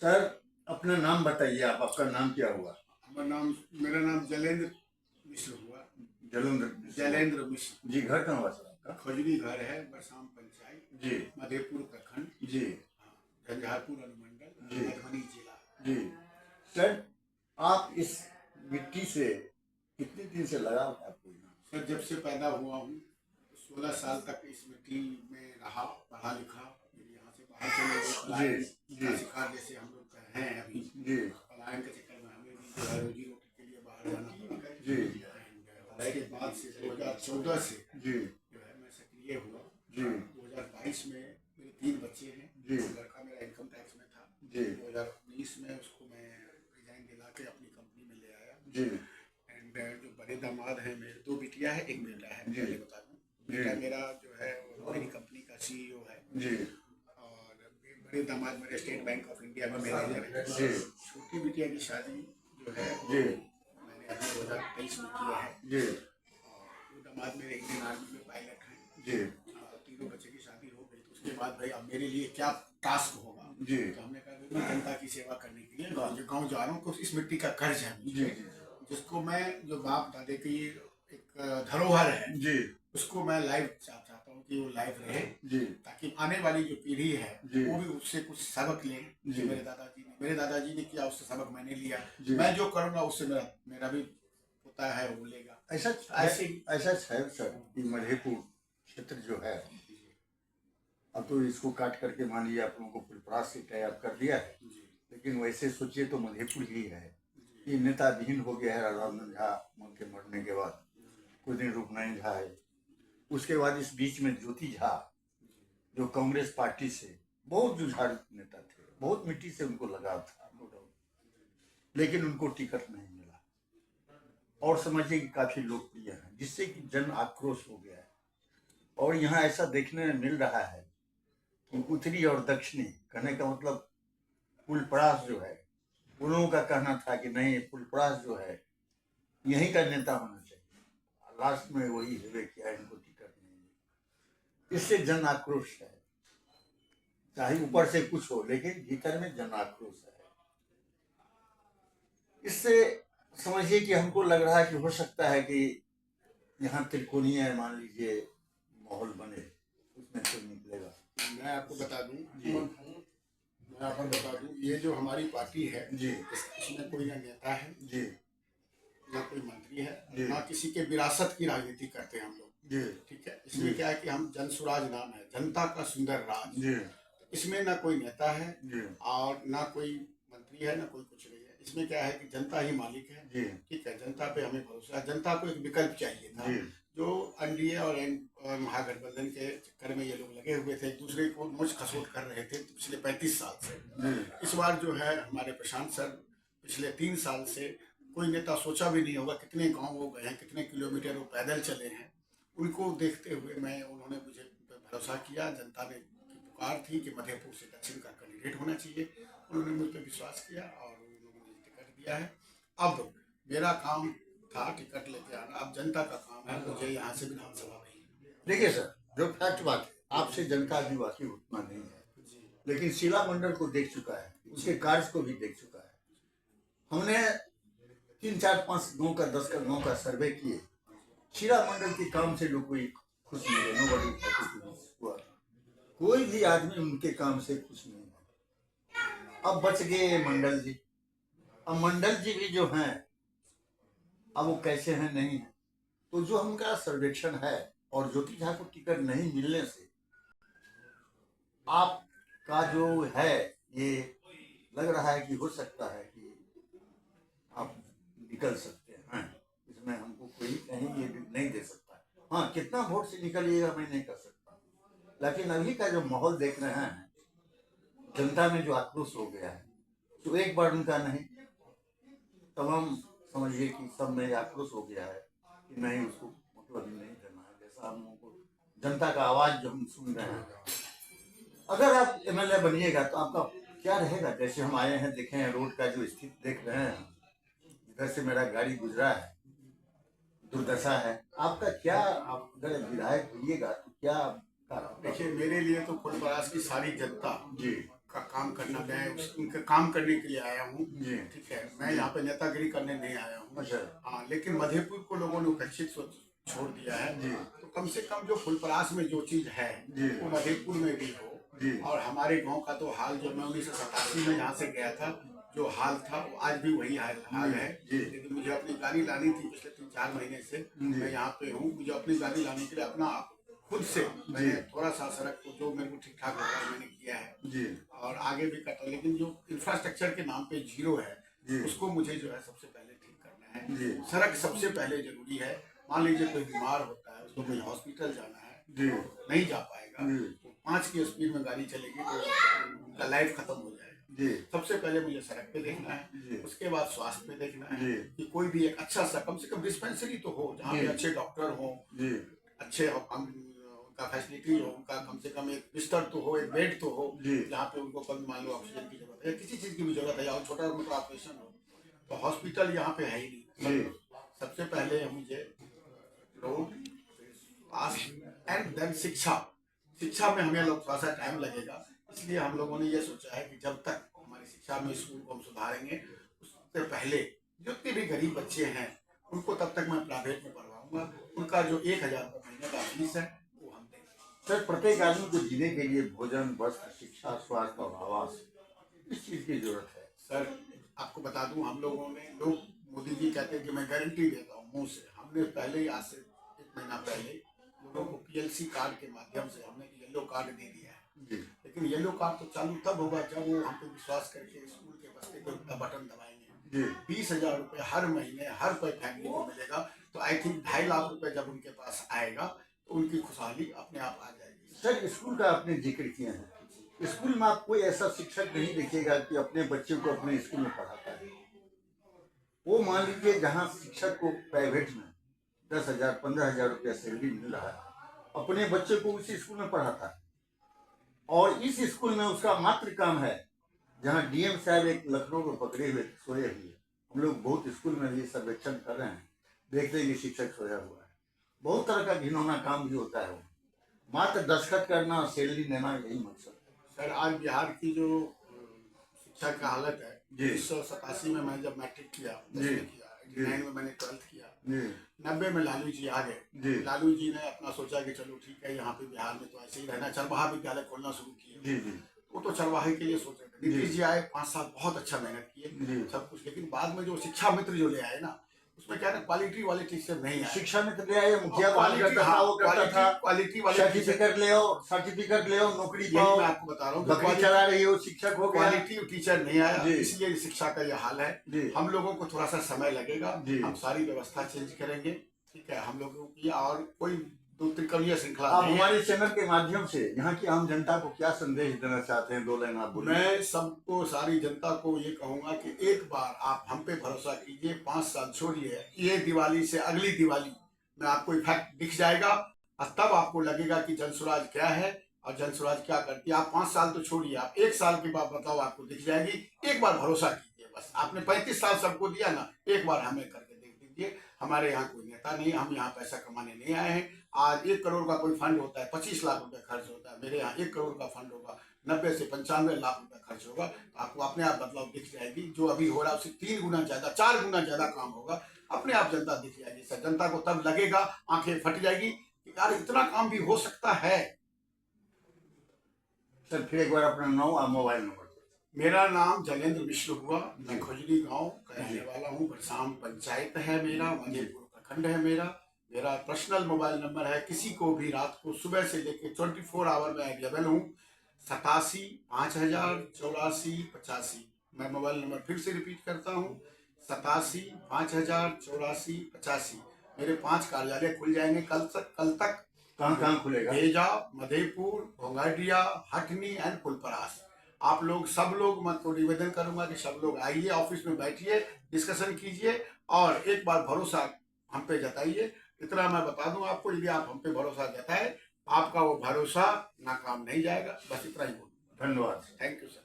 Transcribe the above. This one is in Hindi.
सर, अपना नाम बताइए। आप, आपका नाम क्या हुआ? हमारा नाम मेरा नाम जलेंद्र मिश्र हुआ। जलेंद्र। जलेंद्र मिश्र जी, घर कहाँ हुआ सर आपका? खजुरी घर है, बरसाम पंचायत, जी मधेपुर प्रखंड, जी हाँ, झंझारपुर अनुमंडल, जी मधुबनी जिला। जी। सर, आप इस मिट्टी से कितने दिन से लगाव है आपको यहाँ? सर, जब से पैदा हुआ हूँ 16 साल तक इस मिट्टी में रहा, पढ़ा लिखा, फिर यहाँ से बाहर चले गए, पलायन जी का शिकार जैसे हम लोग हैं अभी। जी पलायन के चक्कर में हमें भी जो है रोजी रोटी के लिए बाहर जाना पड़ा। जी एंड उसके बाद से 2014 से जी जो है मैं सक्रिय हुआ। जी 2022 में मेरे 3 बच्चे हैं। जी। लड़का मेरा इनकम टैक्स में था जी 2019 में, उसको मैं रिजाइन दिला के अपनी कंपनी में ले आया। जी एंड जो बड़े दामाद हैं मेरे, 2 बिटिया है, 1 बेटा है। जी। पहले बता दूं, बेटा मेरा जो है वो मेरी कंपनी का CEO है जी और बड़े दामाद मेरे स्टेट बैंक ऑफ इंडिया में मैनेजर है। जी छोटी बिटिया की शादी जो है जी मैंने अभी 2023 में किया है। जी और वो दामाद मेरे इंडियन आर्मी में पायलट हैं। जी तीनों बच्चे की शादी हो गई, तो उसके बाद भाई अब मेरे लिए क्या टास्क होगा। जी। तो हमने कहा भाई मैं जनता की सेवा करने के लिए गाँव जा रहा हूँ, तो इस मिट्टी का कर्ज है जी जिसको मैं, जो बाप दादे की एक धरोहर है, जी उसको मैं लाइव चाहता हूँ कि वो लाइव रहे, जी ताकि आने वाली जो पीढ़ी है जी। वो भी उससे कुछ सबक ले। जी। मेरे दादाजी ने किया, उससे सबक मैंने लिया। जी। मैं जो करूँगा उससे मेरा मेरा भी पोता है वो लेगा। ऐसा ऐसा है सर कि मधेपुर क्षेत्र जो है, अब तो इसको काट करके मान लीजिए आप लोगों को फुलपरास से तैयार कर दिया है, लेकिन वैसे सोचिए तो मधेपुर ही है। ये नेताधीन हो गया है राधानंद झा के मरने के बाद। कुछ दिन रूपनारायण झा है, उसके बाद इस बीच में ज्योति झा जो कांग्रेस पार्टी से बहुत जुझारू नेता थे, बहुत मिट्टी से उनको लगाव था, लेकिन उनको टिकट नहीं मिला और समझिए कि काफी लोकप्रिय है, जिससे कि जन आक्रोश हो गया है। और यहाँ ऐसा देखने में मिल रहा है कि उत्तरी और दक्षिणी, कहने का मतलब फुलपरास जो है, उन लोगों का कहना था कि नहीं, फुलपरास जो है यहीं का नेता होना चाहिए। लास्ट में वही हुए कि इनको टिकट नहीं मिला। इससे जन आक्रोश है, चाहे ऊपर से कुछ हो, लेकिन भीतर में जन आक्रोश है। इससे समझिए कि हमको लग रहा है कि हो सकता है कि यहाँ त्रिकोणीय मान लीजिए माहौल बने, उसमें कोई निकलेगा। मैं आपको बता दूं, ये जो हमारी पार्टी है जी, इसमें कोई ना नेता है जी, ना कोई मंत्री है, जी, ना किसी के विरासत की राजनीति करते हैं हम लोग। जी, ठीक है, इसमें क्या है कि हम जन सुराज नाम है, जनता का सुंदर राज। जी, इसमें ना कोई नेता है जी, और ना कोई मंत्री है, ना कोई कुछ नहीं है। इसमें क्या है कि जनता ही मालिक है। जी, ठीक है, जनता पे हमें भरोसा है। जनता को एक विकल्प चाहिए था। जी, जो एनडीए और महागठबंधन के चक्कर में ये लोग लगे हुए थे, एक दूसरे को नोच खसोट कर रहे थे पिछले 35 साल से। इस बार जो है हमारे प्रशांत सर पिछले 3 साल से, कोई नेता सोचा भी नहीं होगा कितने गाँव वो गए हैं, कितने किलोमीटर वो पैदल चले हैं। उनको देखते हुए उन्होंने मुझे भरोसा किया। जनता ने की पुकार थी कि मधेपुर से दक्षिण का कैंडिडेट होना चाहिए। उन्होंने मुझ पर विश्वास किया और उन्होंने मुझे टिकट दिया है। अब मेरा काम था टिकट लेके आना, अब जनता का काम है मुझे यहाँ से विधानसभा में। देखिए सर, जो फैक्ट बात है, आपसे जनता भी वाकई उतना नहीं है, लेकिन शीला मंडल को देख चुका है, उसके कार्य को भी देख चुका है। हमने 3, 4, 5 गाँव का 10 का गाँव का सर्वे किए, शीला मंडल के काम से लोग कोई खुश नहीं है। नो, कोई भी आदमी उनके काम से खुश नहीं है। अब बच गए मंडल जी। अब मंडल जी भी जो हैं, अब वो कैसे हैं नहीं है। तो जो उनका सर्वेक्षण है, और ज्योति झा को टिकट नहीं मिलने से आपका जो है, ये लग रहा है कि हो सकता है कि आप निकल सकते हैं। इसमें हमको कोई कहीं ये नहीं दे सकता है। हाँ, कितना वोट से निकलिएगा मैं नहीं कर सकता, लेकिन अभी का जो माहौल देख रहे हैं, जनता में जो आक्रोश हो गया है, तो एक बार उनका नहीं, तमाम समझिए कि सब में आक्रोश हो गया है कि नहीं, उसको मतलब नहीं देना है। जैसा हम लोगों को जनता का आवाज जो हम सुन रहे हैं, अगर आप MLA बनिएगा तो आपका क्या रहेगा? जैसे हम आए हैं, देखे हैं रोड का जो स्थिति देख रहे हैं, इधर से मेरा गाड़ी गुजरा है, दुर्दशा है। आपका क्या, आप अगर विधायक होइएगा तो क्या? देखिए, मेरे लिए तो फुलपरास की सारी जनता जी, का काम करना, मैं उनके काम करने के लिए आया हूँ। जी। ठीक है, मैं यहाँ पे नेतागिरी करने नहीं आया हूँ। अच्छा। हाँ, लेकिन मधेपुर को लोगों ने उपेक्षित छोड़ दिया है। जी। तो कम से कम जो फुलपरास में जो चीज है जी। वो मधेपुर में भी हो। जी। और हमारे गांव का तो हाल जो मैं 1987 में यहाँ से गया था, जो हाल था वो आज भी वही हाल है। जी। लेकिन मुझे अपनी गाड़ी लानी थी पिछले 3-4 महीने से। मैं यहाँ पे हूँ, मुझे अपनी गाड़ी लाने के लिए अपना खुद से मैंने थोड़ा सा सड़क को जो मेरे को ठीक ठाक लगा है मैंने किया है। जी। और आगे भी करता हूँ, लेकिन जो इंफ्रास्ट्रक्चर के नाम पे जीरो है जी। उसको मुझे जो है सबसे पहले ठीक करना है। जी। सड़क सबसे पहले जरूरी है। मान लीजिए कोई बीमार होता है, उसको कोई हॉस्पिटल जाना है, जी। नहीं जा पाएगा, जी। तो 5 की स्पीड में गाड़ी चलेगी तो उनका लाइफ खत्म हो जाएगा। जी। सबसे पहले मुझे सड़क पे देखना है, जी। उसके बाद स्वास्थ्य पे देखना है जी। कि कोई भी एक अच्छा सा कम से कम डिस्पेंसरी तो हो, जहाँ पे अच्छे डॉक्टर हो, जी। अच्छे उनका फैसिलिटी हो, उनका कम से कम एक बिस्तर तो हो, एक बेड तो हो, जहाँ पे उनको कभी मान लो ऑक्सीजन की जरूरत है या किसी चीज की भी जरूरत है, या छोटा मोटा ऑपरेशन हो, तो हॉस्पिटल यहाँ पे है ही नहीं। सबसे पहले मुझे रोड, एंड देन शिक्षा। शिक्षा में हमें लोग थोड़ा सा टाइम लगेगा, इसलिए हम लोगों ने ये सोचा है कि जब तक हमारी शिक्षा में स्कूल को हम सुधारेंगे, उससे पहले जितने भी गरीब बच्चे हैं उनको तब तक मैं प्राइवेट में पढ़वाऊंगा। उनका जो 1000 रुपये महीने का फीस है वो हम देंगे। सर, प्रत्येक आदमी को जीने के लिए भोजन, वस्त्र, शिक्षा, स्वास्थ्य और आवास, इस चीज की जरूरत है। सर आपको बता दूं, हम लोगों ने, लोग मोदी जी कहते हैं कि मैं गारंटी देता हूँ मुंह से, हमने पहले ही आज से 1 महीना पहले लोगों को PLC कार्ड के माध्यम से हमने येलो कार्ड दे दिया है। लेकिन येलो कार्ड तो चालू तब होगा जब वो हम पे विश्वास करके स्कूल के बस्ते का बटन दबाएंगे। 20,000 रुपये हर महीने हर कोई फैमिली को मिलेगा, तो आई थिंक 2.5 लाख रुपए जब उनके पास आएगा तो उनकी खुशहाली अपने आप आ जाएगी। सर, स्कूल का आपने जिक्र किया है, स्कूल में आप कोई ऐसा शिक्षक नहीं देखिएगा कि अपने बच्चे को अपने स्कूल में पढ़ाता है। वो मान लीजिए जहाँ शिक्षक को प्राइवेट में 10,000 15,000 रुपया सैलरी मिल रहा है, अपने बच्चे को उसी स्कूल में पढ़ाता है। और इस स्कूल में उसका मात्र काम है, जहाँ DM साहब एक लखनऊ को पकड़े हुए सोए हुए हैं। हम लोग बहुत स्कूल में भी सर्वेक्षण कर रहे हैं, देखते हैं कि शिक्षक सोया हुआ है। बहुत तरह का घिनौना काम भी होता है, वो मात्र दस्तखत करना और सैलरी देना, यही मकसद है। सर आज बिहार की जो शिक्षा का हालत है, 1987 में मैं जब मैट्रिक किया, 89 में मैंने 12th किया, 90 में लालू जी आ गए। लालू जी ने अपना सोचा कि चलो ठीक है, यहाँ पे बिहार में तो ऐसे ही रहना, चरवाहा विद्यालय खोलना शुरू किए। वो तो चरवाहे के लिए सोच रहे थे। नीतीश जी आए, 5 साल बहुत अच्छा मेहनत किए सब कुछ, लेकिन बाद में जो शिक्षा मित्र जो ले आए ना, उसमें क्या है, क्वालिटी वाले टीचर नहीं आए। शिक्षा मित्र ले आए, मुखिया क्वालिटी वाले सर्टिफिकेट ले आओ, नौकरी पाओ। मैं आपको बता रहा हूँ, बकरी चला रही हो, शिक्षक हो गया, क्वालिटी टीचर नहीं आया, इसलिए शिक्षा का यह हाल है। हम लोगों को थोड़ा सा समय लगेगा, हम सारी व्यवस्था चेंज करेंगे, ठीक है। हम लोगों की और कोई दो त्रिकोणीय श्रृंखला आप नहीं है। हमारे चैनल के माध्यम से यहाँ की आम जनता को क्या संदेश देना चाहते हैं? 2 लाइन आप बोलिए। मैं सबको, सारी जनता को ये कहूंगा कि एक बार आप हम पे भरोसा कीजिए, 5 साल छोड़िए, ये दिवाली से अगली दिवाली में आपको इफेक्ट दिख जाएगा, और तब आपको लगेगा कि जनसुराज क्या है और जनसुराज क्या करती है। आप 5 साल तो छोड़िए, आप 1 साल के बाद बताओ, आपको दिख जाएगी। एक बार भरोसा कीजिए, बस आपने 35 साल सबको दिया ना, एक बार हमें करके देख दीजिए। हमारे यहाँ कोई नेता नहीं, हम यहाँ पैसा कमाने नहीं आए हैं। आज 1 करोड़ का कोई फंड होता है, 25 लाख रुपए खर्च होता है, मेरे यहाँ 1 करोड़ का फंड होगा, 90 से 95 लाख रुपए खर्च होगा, तो आपको अपने आप बदलाव दिख जाएगी। जो अभी हो रहा है उससे 3 गुना ज्यादा, 4 गुना ज्यादा काम होगा, अपने आप जनता दिख जाएगी। सर जनता को तब लगेगा, आंखें फट जाएगी कि यार इतना काम भी हो सकता है। सर फिर एक बार अपना नाम और मोबाइल नंबर। मेरा नाम जलेंद्र मिश्र हुआ, मैं खुजली गांव का रहने वाला हूँ, बरसाम पंचायत है मेरा, मधेपुर प्रखंड है मेरा। मेरा पर्सनल मोबाइल नंबर है, किसी को भी रात को सुबह से लेकर 24 आवर में अवेलेबल हूँ, 87 5000 84 85। मैं मोबाइल नंबर फिर से रिपीट करता हूँ, 87 5000 84 85। मेरे 5 कार्यालय खुल जाएंगे कल तक। कहाँ खुलेगा? भेजा, मधेपुर, भोंगाडिया, हटनी एंड फुलपरास। आप लोग, सब लोग, मैं तो निवेदन करूंगा कि सब लोग आइए, ऑफिस में बैठिए, डिस्कशन कीजिए और एक बार भरोसा हम पे जताइए। इतना मैं बता दूं आपको, यदि आप हम पे भरोसा जताए, आपका वो भरोसा नाकाम नहीं जाएगा। बस इतना ही बोलूँ। धन्यवाद। Thank you sir.